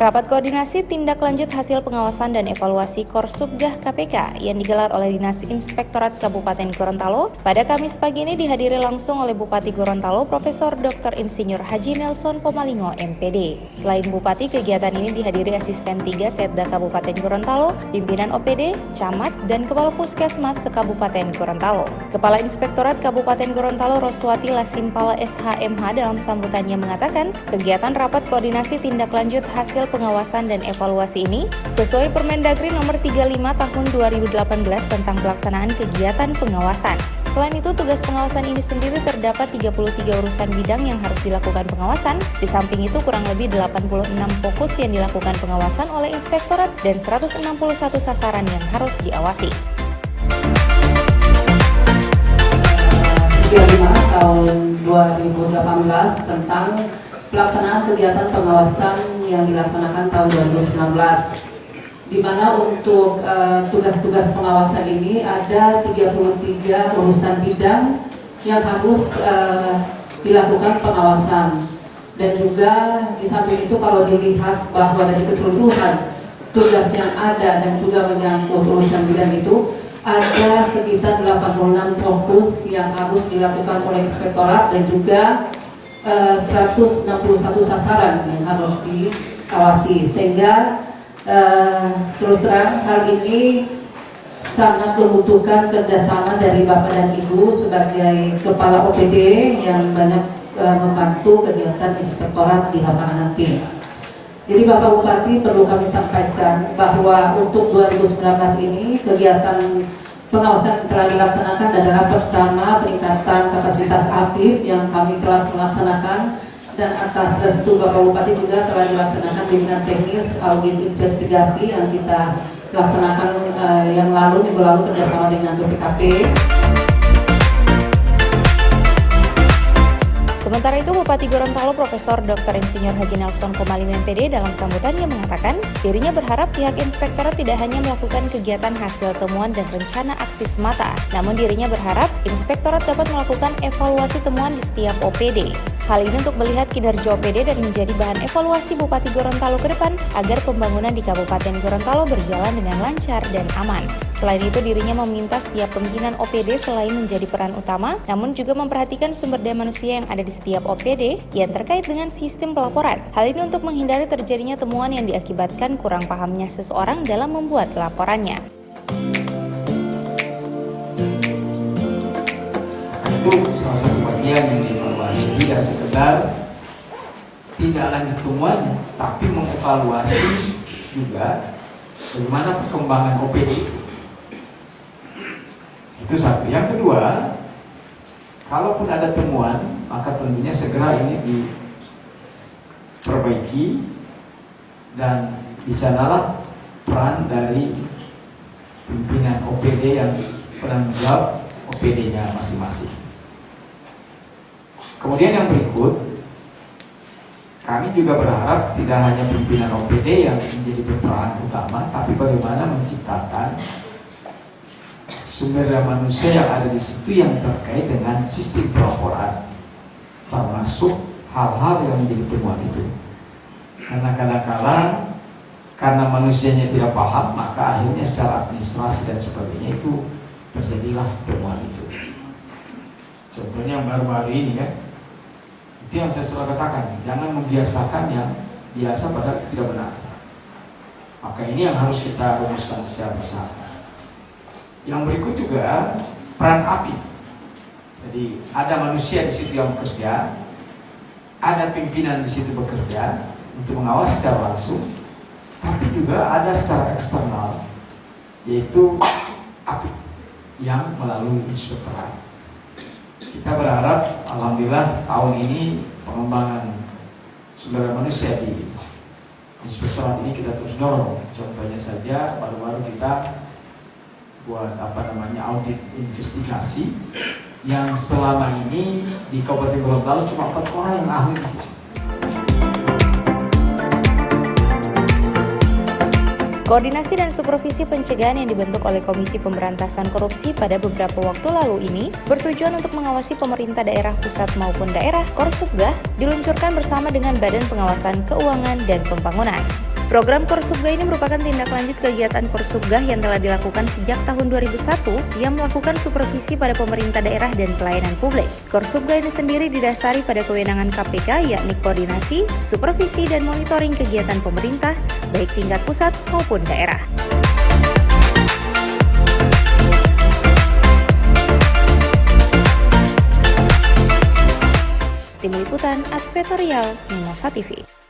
Rapat koordinasi tindak lanjut hasil pengawasan dan evaluasi Korsubgah KPK yang digelar oleh Dinas Inspektorat Kabupaten Gorontalo pada Kamis pagi ini dihadiri langsung oleh Bupati Gorontalo Profesor Dr. Insinyur Haji Nelson Pomalingo MPD. Selain Bupati, kegiatan ini dihadiri Asisten 3 Setda Kabupaten Gorontalo, pimpinan OPD, camat, dan Kepala Puskesmas se-Kabupaten Gorontalo. Kepala Inspektorat Kabupaten Gorontalo Roswati Lasimpala SHMH dalam sambutannya mengatakan, kegiatan rapat koordinasi tindak lanjut hasil pengawasan dan evaluasi ini sesuai Permendagri nomor 35 tahun 2018 tentang pelaksanaan kegiatan pengawasan. Selain itu, tugas pengawasan ini sendiri terdapat 33 urusan bidang yang harus dilakukan pengawasan. Di samping itu, kurang lebih 86 fokus yang dilakukan pengawasan oleh inspektorat dan 161 sasaran yang harus diawasi. 35 tahun 2018 tentang pelaksanaan kegiatan pengawasan yang dilaksanakan tahun 2019, di mana untuk tugas-tugas pengawasan ini ada 33 urusan bidang yang harus dilakukan pengawasan. Dan juga di samping itu kalau dilihat bahwa dari keseluruhan tugas yang ada dan juga menyangkut urusan bidang itu ada sekitar 86 fokus yang harus dilakukan oleh inspektorat dan juga 161 sasaran yang harus diawasi, sehingga terus terang hal ini sangat membutuhkan kerjasama dari Bapak dan Ibu sebagai Kepala OPD yang banyak membantu kegiatan inspektorat di lapangan nanti. Jadi Bapak Bupati, perlu kami sampaikan bahwa untuk 2019 ini kegiatan pengawasan telah dilaksanakan adalah pertama peningkatan kapasitas APIP yang kami telah laksanakan, dan atas restu Bapak Bupati juga telah dilaksanakan bimbingan teknis audit investigasi yang kita laksanakan minggu lalu kerjasama dengan BPKP. Sementara itu, Bupati Gorontalo Profesor Dr. Insinyur Haji Nelson Pomalingo MPD dalam sambutannya mengatakan, dirinya berharap pihak inspektorat tidak hanya melakukan kegiatan hasil temuan dan rencana aksi semata, namun dirinya berharap inspektorat dapat melakukan evaluasi temuan di setiap OPD. Hal ini untuk melihat kinerja OPD dan menjadi bahan evaluasi Bupati Gorontalo ke depan agar pembangunan di Kabupaten Gorontalo berjalan dengan lancar dan aman. Selain itu, dirinya meminta setiap pimpinan OPD selain menjadi peran utama, namun juga memperhatikan sumber daya manusia yang ada di setiap OPD yang terkait dengan sistem pelaporan. Hal ini untuk menghindari terjadinya temuan yang diakibatkan kurang pahamnya seseorang dalam membuat laporannya. Itu salah satu bagian yang dievaluasi, tidak sekedar tidak lanjut temuannya, tapi mengevaluasi juga bagaimana perkembangan OPD itu. Itu satu. Yang kedua, kalaupun ada temuan, maka tentunya segera ini diperbaiki, dan di sanalah peran dari pimpinan OPD yang penanggung jawab OPD-nya masing-masing. Kemudian yang berikut, kami juga berharap tidak hanya pimpinan OPD yang menjadi peran utama, tapi bagaimana menciptakan sumber daya manusia yang ada di situ yang terkait dengan sistem pelaporan, termasuk hal-hal yang menjadi temuan itu. Karena kadang-kadang karena manusianya tidak paham, maka akhirnya secara administrasi dan sebagainya itu terjadilah temuan itu. Contohnya yang baru-baru ini kan, itu yang saya selalu katakan, jangan membiasakan yang biasa padahal tidak benar. Maka ini yang harus kita rumuskan secara bersama. Yang berikut juga peran API. Jadi ada manusia di situ yang bekerja, ada pimpinan di situ bekerja untuk mengawasi secara langsung, tapi juga ada secara eksternal, yaitu API yang melalui inspektorat. Kita berharap, alhamdulillah tahun ini pengembangan sumber daya manusia di inspektorat ini kita terus dorong. Contohnya saja baru-baru kita buat audit investigasi yang selama ini di Kabupaten Gorontalo cuma 4 orang yang ahli di situ. Koordinasi dan supervisi pencegahan yang dibentuk oleh Komisi Pemberantasan Korupsi pada beberapa waktu lalu ini bertujuan untuk mengawasi pemerintah daerah pusat maupun daerah Korsubgah diluncurkan bersama dengan Badan Pengawasan Keuangan dan Pembangunan. Program Korsubgah ini merupakan tindak lanjut kegiatan Korsubgah yang telah dilakukan sejak tahun 2001 yang melakukan supervisi pada pemerintah daerah dan pelayanan publik. Korsubgah ini sendiri didasari pada kewenangan KPK yakni koordinasi, supervisi, dan monitoring kegiatan pemerintah baik tingkat pusat maupun daerah. Tim Liputan Advertorial Mimosa TV.